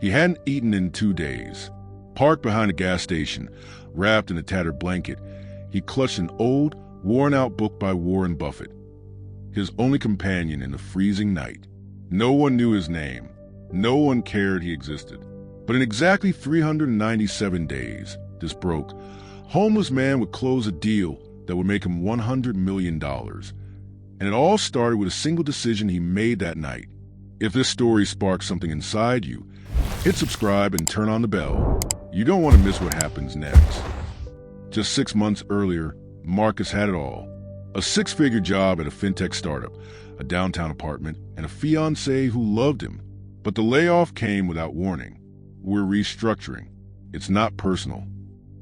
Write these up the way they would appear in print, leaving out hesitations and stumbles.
He hadn't eaten in 2 days. Parked behind a gas station, wrapped in a tattered blanket, he clutched an old, worn-out book by Warren Buffett, his only companion in the freezing night. No one knew his name. No one cared he existed. But in exactly 397 days, this broke, homeless man would close a deal that would make him $100 million. And it all started with a single decision he made that night. If this story sparks something inside you, hit subscribe and turn on the bell. You don't want to miss what happens next. Just 6 months earlier, Marcus had it all. A 6-figure job at a fintech startup, a downtown apartment, and a fiancée who loved him. But the layoff came without warning. We're restructuring. It's not personal.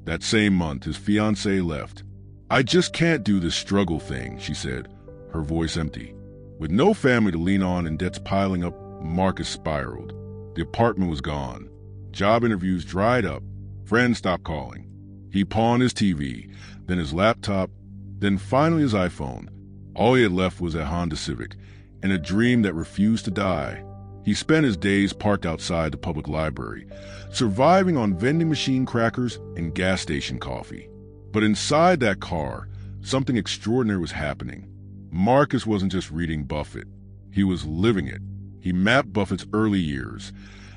That same month, his fiancée left. "I just can't do this struggle thing," she said, her voice empty. With no family to lean on and debts piling up, Marcus spiraled. The apartment was gone. Job interviews dried up. Friends stopped calling. He pawned his TV, then his laptop, then finally his iPhone. All he had left was a Honda Civic and a dream that refused to die. He spent his days parked outside the public library, surviving on vending machine crackers and gas station coffee. But inside that car, something extraordinary was happening. Marcus wasn't just reading Buffett. He was living it. He mapped Buffett's early years,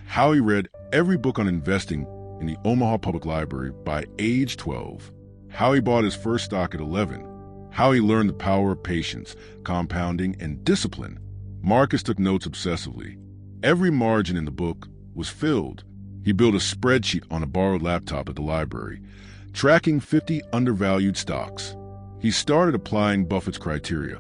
how he read every book on investing in the Omaha Public Library by age 12, how he bought his first stock at 11, how he learned the power of patience, compounding, and discipline. Marcus took notes obsessively. Every margin in the book was filled. He built a spreadsheet on a borrowed laptop at the library, tracking 50 undervalued stocks. He started applying Buffett's criteria: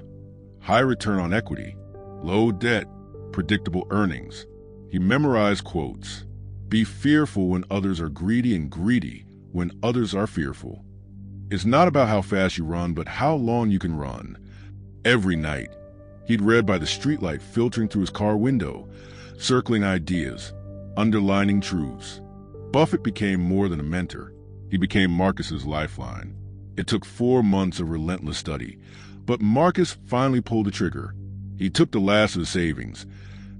high return on equity, low debt, predictable earnings. He memorized quotes: "Be fearful when others are greedy, and greedy when others are fearful. It's not about how fast you run, but how long you can run." Every night, he'd read by the streetlight filtering through his car window, circling ideas, underlining truths. Buffett became more than a mentor. He became Marcus's lifeline. It took 4 months of relentless study, but Marcus finally pulled the trigger. He took the last of his savings,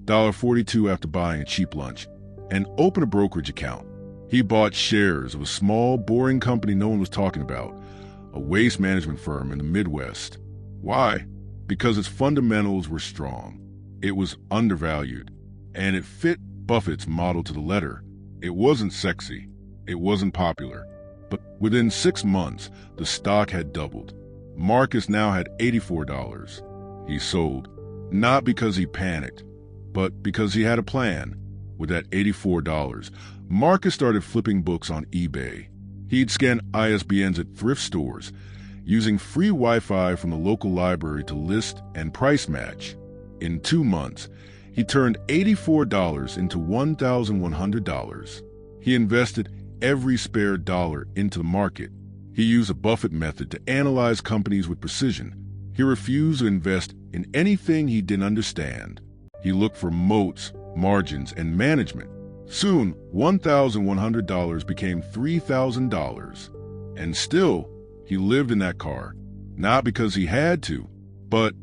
$1.42 after buying a cheap lunch, and opened a brokerage account. He bought shares of a small, boring company no one was talking about, a waste management firm in the Midwest. Why? Because its fundamentals were strong. It was undervalued, and it fit Buffett's model to the letter. It wasn't sexy. It wasn't popular. But within 6 months, the stock had doubled. Marcus now had $84. He sold, not because he panicked, but because he had a plan. With that $84, Marcus started flipping books on eBay. He'd scan ISBNs at thrift stores, using free Wi-Fi from the local library to list and price match. In 2 months, he turned $84 into $1,100. He invested every spare dollar into the market. He used a Buffett method to analyze companies with precision. He refused to invest in anything he didn't understand. He looked for moats, margins, and management. Soon, $1,100 became $3,000. And still, he lived in that car, not because he had to, but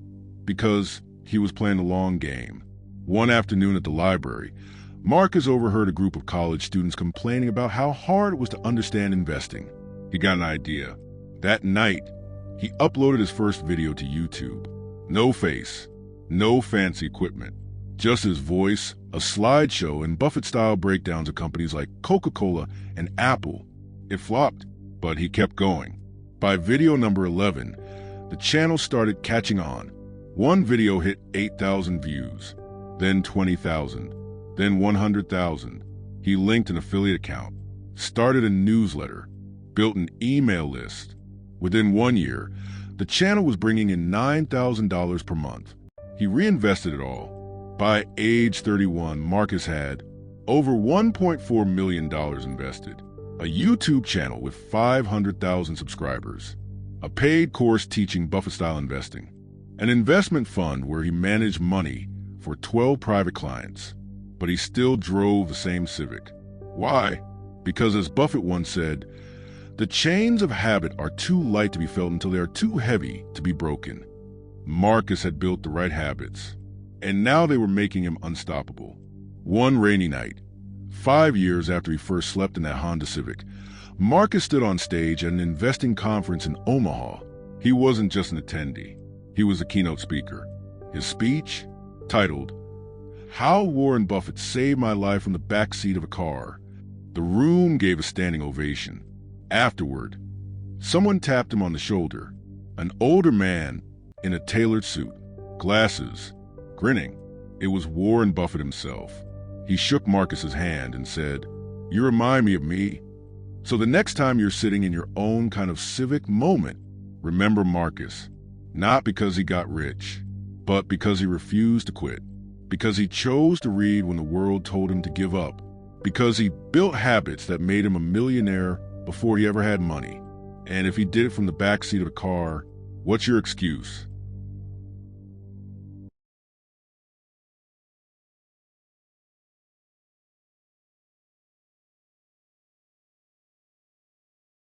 because he was playing the long game. One afternoon at the library, Marcus overheard a group of college students complaining about how hard it was to understand investing. He got an idea. That night, he uploaded his first video to YouTube. No face, no fancy equipment, just his voice, a slideshow, and Buffett-style breakdowns of companies like Coca-Cola and Apple. It flopped, but he kept going. By video number 11, the channel started catching on. One video hit 8,000 views, then 20,000. Then 100,000. He linked an affiliate account, started a newsletter, built an email list. Within 1 year, the channel was bringing in $9,000 per month. He reinvested it all. By age 31, Marcus had over $1.4 million invested, a YouTube channel with 500,000 subscribers, a paid course teaching Buffett-style investing, an investment fund where he managed money for 12 private clients. But he still drove the same Civic. Why? Because, as Buffett once said, the chains of habit are too light to be felt until they are too heavy to be broken. Marcus had built the right habits, and now they were making him unstoppable. One rainy night, 5 years after he first slept in that Honda Civic, Marcus stood on stage at an investing conference in Omaha. He wasn't just an attendee. He was a keynote speaker. His speech, titled, "How Warren Buffett Saved My Life from the Backseat of a Car." The room gave a standing ovation. Afterward, someone tapped him on the shoulder. An older man in a tailored suit, glasses, grinning. It was Warren Buffett himself. He shook Marcus's hand and said, "You remind me of me. So the next time you're sitting in your own kind of civic moment, remember Marcus, not because he got rich, but because he refused to quit, because he chose to read when the world told him to give up, because he built habits that made him a millionaire before he ever had money. And if he did it from the backseat of a car, what's your excuse?